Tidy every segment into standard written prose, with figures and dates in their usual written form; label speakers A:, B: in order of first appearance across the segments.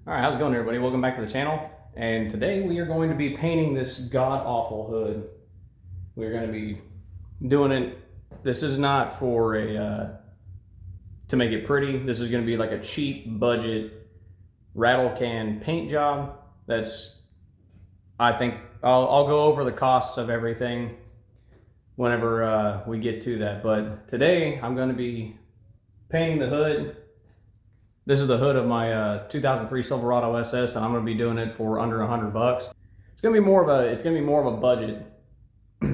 A: All right, how's it going, everybody? Welcome back to the channel. And today we are going to be painting this god-awful hood. We're going to be doing it. This is not for a to make it pretty. This is going to be like a cheap budget rattle can paint job. I think I'll go over the costs of everything whenever we get to that. But today I'm going to be painting the hood. This is the hood of my 2003 Silverado SS, and I'm going to be doing it for under $100. It's going to be more of a budget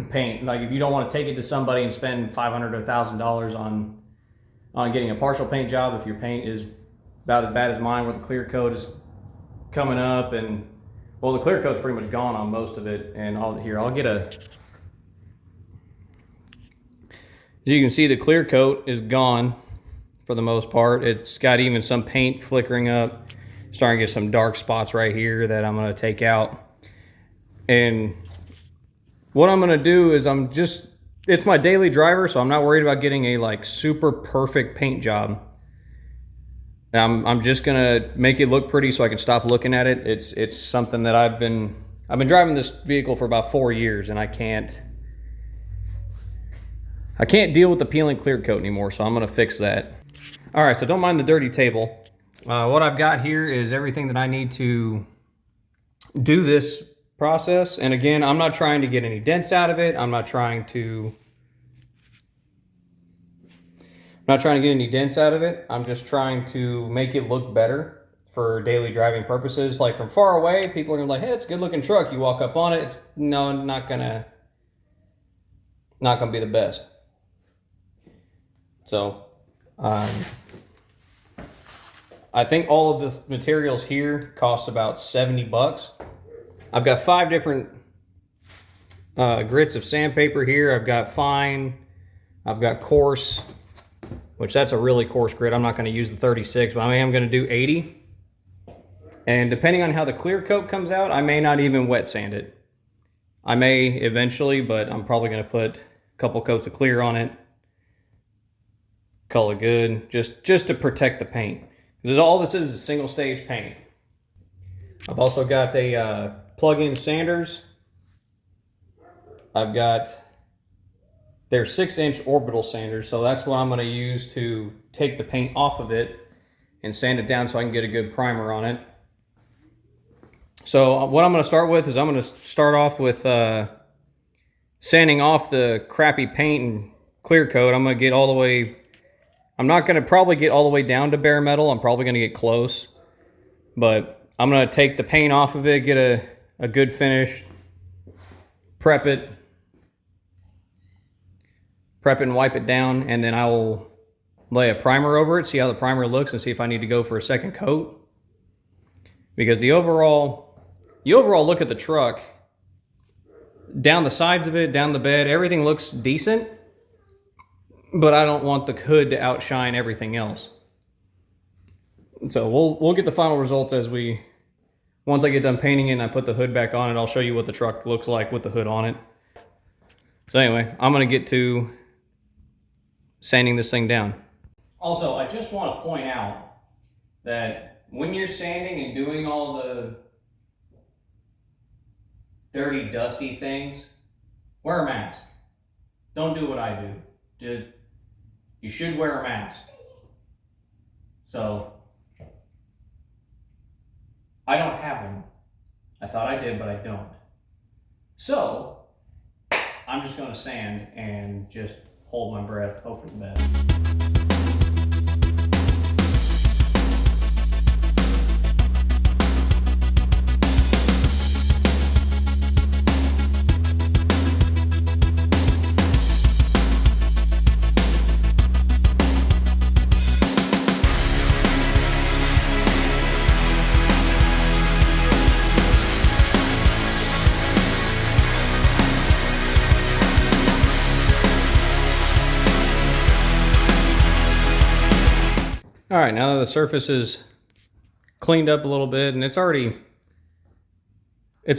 A: paint. Like if you don't want to take it to somebody and spend $500 to $1,000 on getting a partial paint job, if your paint is about as bad as mine, where the clear coat is coming up, and well, the clear coat's pretty much gone on most of it. And I'll get a. As you can see, the clear coat is gone. For the most part, it's got even some paint flickering up, starting to get some dark spots right here that I'm going to take out. And what I'm going to do is it's my daily driver, so I'm not worried about getting a like super perfect paint job. I'm just going to make it look pretty so I can stop looking at it. It's something that I've been driving this vehicle for about 4 years, and I can't deal with the peeling clear coat anymore, so I'm going to fix that. All right, so don't mind the dirty table. What I've got here is everything that I need to do this process. And again, I'm not trying to get any dents out of it. I'm not trying to get any dents out of it. I'm just trying to make it look better for daily driving purposes. Like from far away, people are gonna be like, hey, it's a good looking truck. You walk up on it, not gonna be the best. So, I think all of the materials here cost about $70. I've got 5 different grits of sandpaper here. I've got fine, I've got coarse, which that's a really coarse grit. I'm not going to use the 36, but I am going to do 80. And depending on how the clear coat comes out, I may not even wet sand it. I may eventually, but I'm probably going to put a couple coats of clear on it. Call it good, just to protect the paint. Because all this is a single stage paint. I've also got a plug-in sanders. I've got their 6-inch orbital sanders, so that's what I'm going to use to take the paint off of it and sand it down so I can get a good primer on it. So what I'm going to start with is I'm going to start off with sanding off the crappy paint and clear coat. I'm going to get all the way. I'm not going to probably get all the way down to bare metal. I'm probably going to get close. But I'm going to take the paint off of it, get a good finish, prep it and wipe it down, and then I will lay a primer over it, see how the primer looks, and see if I need to go for a second coat. Because the overall look at the truck, down the sides of it, down the bed, everything looks decent. But I don't want the hood to outshine everything else. So we'll get the final results once I get done painting it and I put the hood back on it. I'll show you what the truck looks like with the hood on it. So anyway, I'm going to get to sanding this thing down. Also, I just want to point out that when you're sanding and doing all the dirty, dusty things, wear a mask. Don't do what I do. You should wear a mask. So, I don't have one. I thought I did, but I don't. So, I'm just going to sand and just hold my breath, hope for the best. All right, now that the surface is cleaned up a little bit, and it's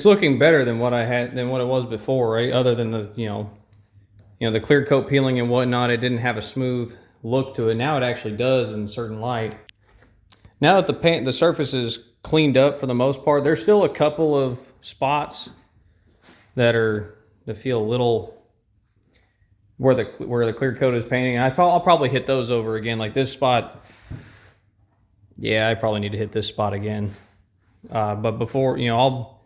A: looking better than what it was before, right? Other than the the clear coat peeling and whatnot, it didn't have a smooth look to it. Now it actually does in certain light. Now that the surface is cleaned up for the most part. There's still a couple of spots that feel a little where the clear coat is painting. And I'll probably hit those over again. Like this spot, yeah, I probably need to hit this spot again. But before, I'll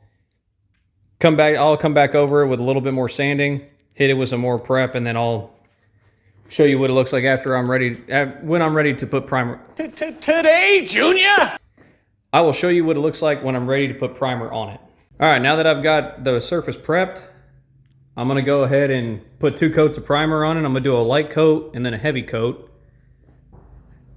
A: come back over it with a little bit more sanding, hit it with some more prep, and then I'll show you what it looks like when I'm ready to put primer.
B: Today, Junior!
A: I will show you what it looks like when I'm ready to put primer on it. All right, now that I've got the surface prepped, I'm gonna go ahead and put 2 coats of primer on it. I'm gonna do a light coat and then a heavy coat.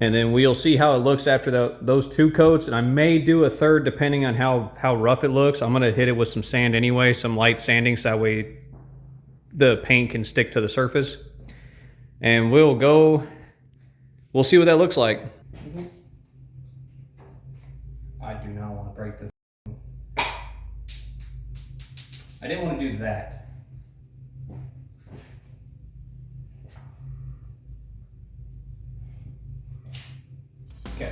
A: And then we'll see how it looks after those 2 coats. And I may do a third depending on how rough it looks. I'm gonna hit it with some sand anyway, some light sanding, so that way the paint can stick to the surface. And we'll see what that looks like. I do not want to break this. I didn't want to do that. Okay.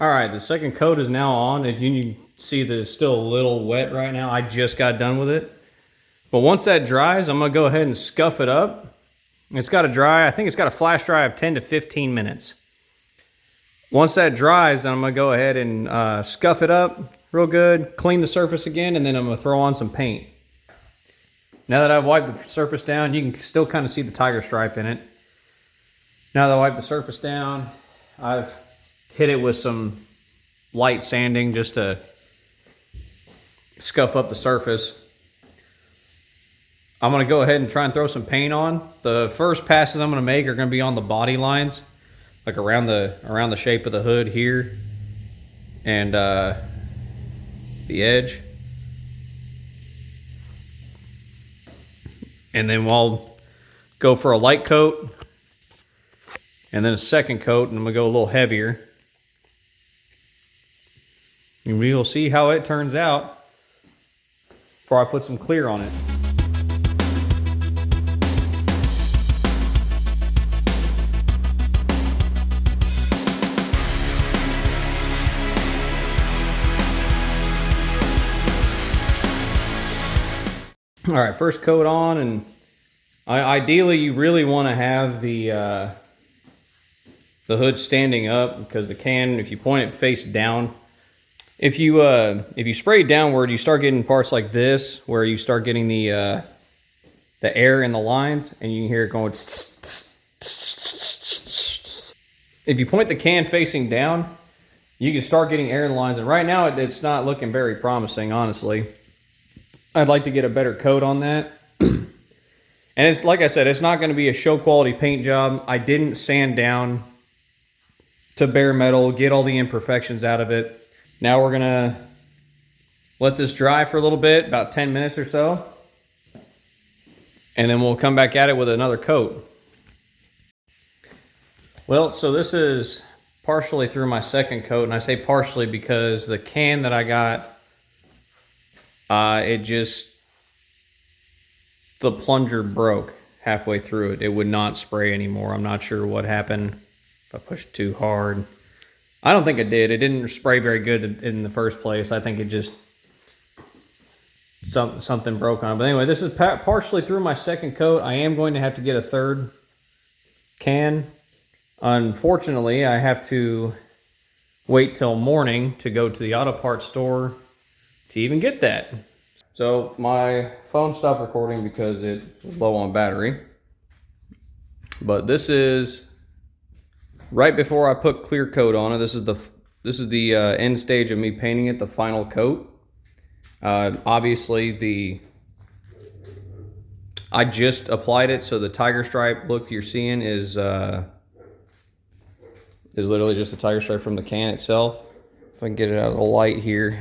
A: All right, the second coat is now on. As you can see that it's still a little wet right now. I just got done with it. But once that dries, I'm gonna go ahead and scuff it up. It's got to dry, I think it's got a flash dry of 10 to 15 minutes. Once that dries, then I'm gonna go ahead and scuff it up real good, clean the surface again, and then I'm gonna throw on some paint. Now that I've wiped the surface down, you can still kind of see the tiger stripe in it. Now that I wiped the surface down, I've hit it with some light sanding just to scuff up the surface. I'm gonna go ahead and try and throw some paint on. The first passes I'm gonna make are gonna be on the body lines, like around the shape of the hood here and the edge. And then we'll go for a light coat and then a second coat, and I'm gonna go a little heavier. And we will see how it turns out before I put some clear on it. All right, first coat on, and ideally you really want to have the hood standing up, because the can, if you point it face down, if you spray downward, you start getting parts like this where you start getting the air in the lines, and you can hear it going. If you point the can facing down, you can start getting air in the lines, and right now it's not looking very promising, honestly. I'd like to get a better coat on that. And it's like I said, it's not going to be a show quality paint job. I didn't sand down to bare metal, get all the imperfections out of it. Now we're going to let this dry for a little bit, about 10 minutes or so. And then we'll come back at it with another coat. Well, so this is partially through my second coat, and I say partially because the can that I got, the plunger broke halfway through it. It would not spray anymore. I'm not sure what happened, if I pushed too hard. I don't think it did. It didn't spray very good in the first place. I think it just, something broke on it. But anyway, this is partially through my second coat. I am going to have to get a third can. Unfortunately, I have to wait till morning to go to the auto parts store to even get that. So my phone stopped recording because it was low on battery. But this is right before I put clear coat on it. This is the end stage of me painting it, the final coat. Obviously I just applied it, so the tiger stripe look you're seeing is literally just a tiger stripe from the can itself. If I can get it out of the light here,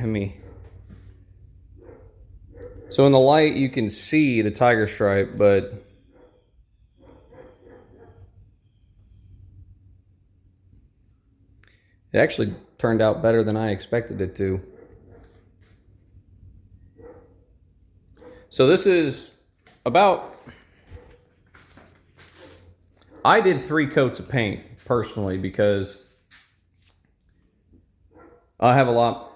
A: so in the light you can see the tiger stripe, but it actually turned out better than I expected it to. So this is about, I did 3 coats of paint personally because I have a lot,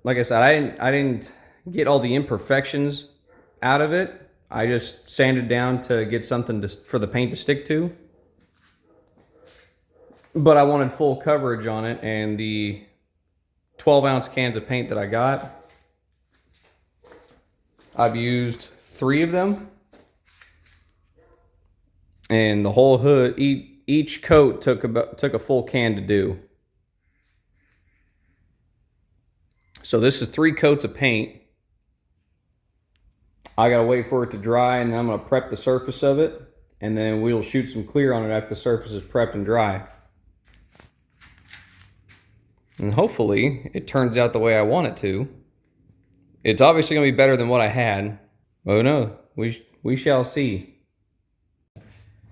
A: like I said, I didn't get all the imperfections out of it. I just sanded down to get something for the paint to stick to. But I wanted full coverage on it, and the 12-ounce cans of paint that I got, I've used 3 of them. And the whole hood, each coat took a full can to do. So this is 3 coats of paint. I gotta wait for it to dry, and then I'm gonna prep the surface of it, and then we'll shoot some clear on it after the surface is prepped and dry. And hopefully it turns out the way I want it to. It's obviously gonna be better than what I had. Oh no, we shall see.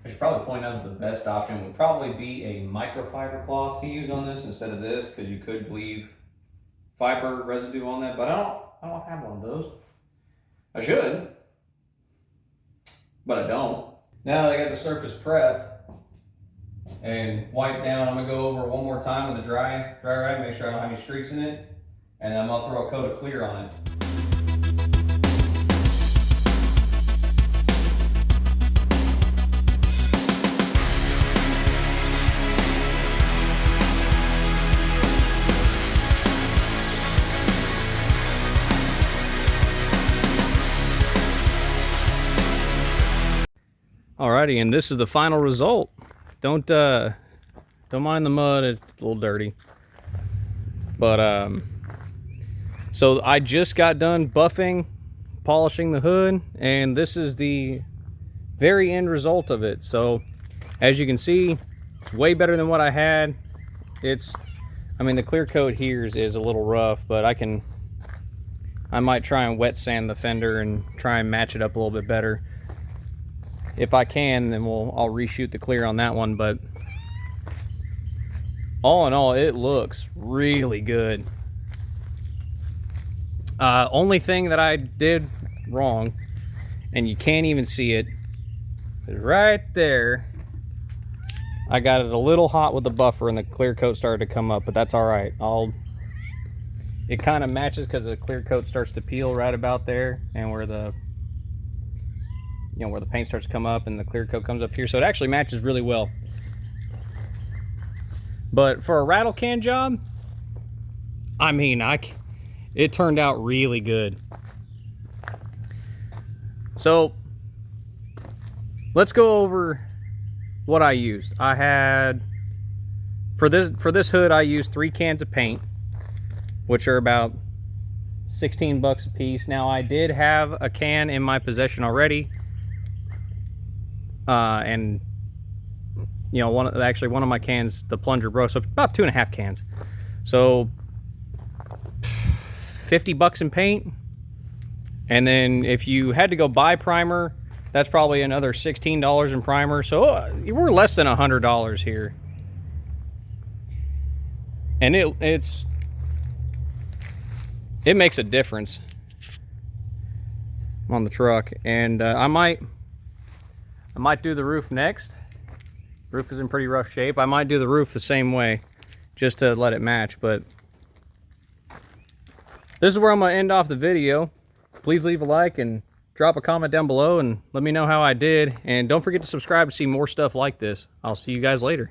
A: I should probably point out that the best option would probably be a microfiber cloth to use on this instead of this, because you could leave fiber residue on that, but I don't have one of those. I should, but I don't. Now that I got the surface prepped and wiped down, I'm gonna go over one more time with a dry rag, make sure I don't have any streaks in it, and then I'm gonna throw a coat of clear on it. Alrighty, and this is the final result. Don't mind the mud, it's a little dirty. But so I just got done buffing, polishing the hood, and this is the very end result of it. So as you can see, it's way better than what I had. I mean, the clear coat here is a little rough, but I might try and wet sand the fender and try and match it up a little bit better. If I can, then I'll reshoot the clear on that one, but all in all, it looks really good. Only thing that I did wrong, and you can't even see it, is right there. I got it a little hot with the buffer and the clear coat started to come up, but that's all right. It kind of matches because the clear coat starts to peel right about there, and where the paint starts to come up and the clear coat comes up here. So it actually matches really well. But for a rattle can job, I mean, it turned out really good. So let's go over what I used. I had, for this hood, I used 3 cans of paint, which are about 16 bucks a piece. Now I did have a can in my possession already. And one of my cans, the plunger broke, so about 2.5 cans. So 50 bucks in paint. And then if you had to go buy primer, that's probably another $16 in primer. So we're less than $100 here. And it makes a difference on the truck. And I might do the roof next. Roof is in pretty rough shape. I might do the roof the same way just to let it match, but this is where I'm gonna end off the video. Please leave a like and drop a comment down below and let me know how I did. And don't forget to subscribe to see more stuff like this. I'll see you guys later.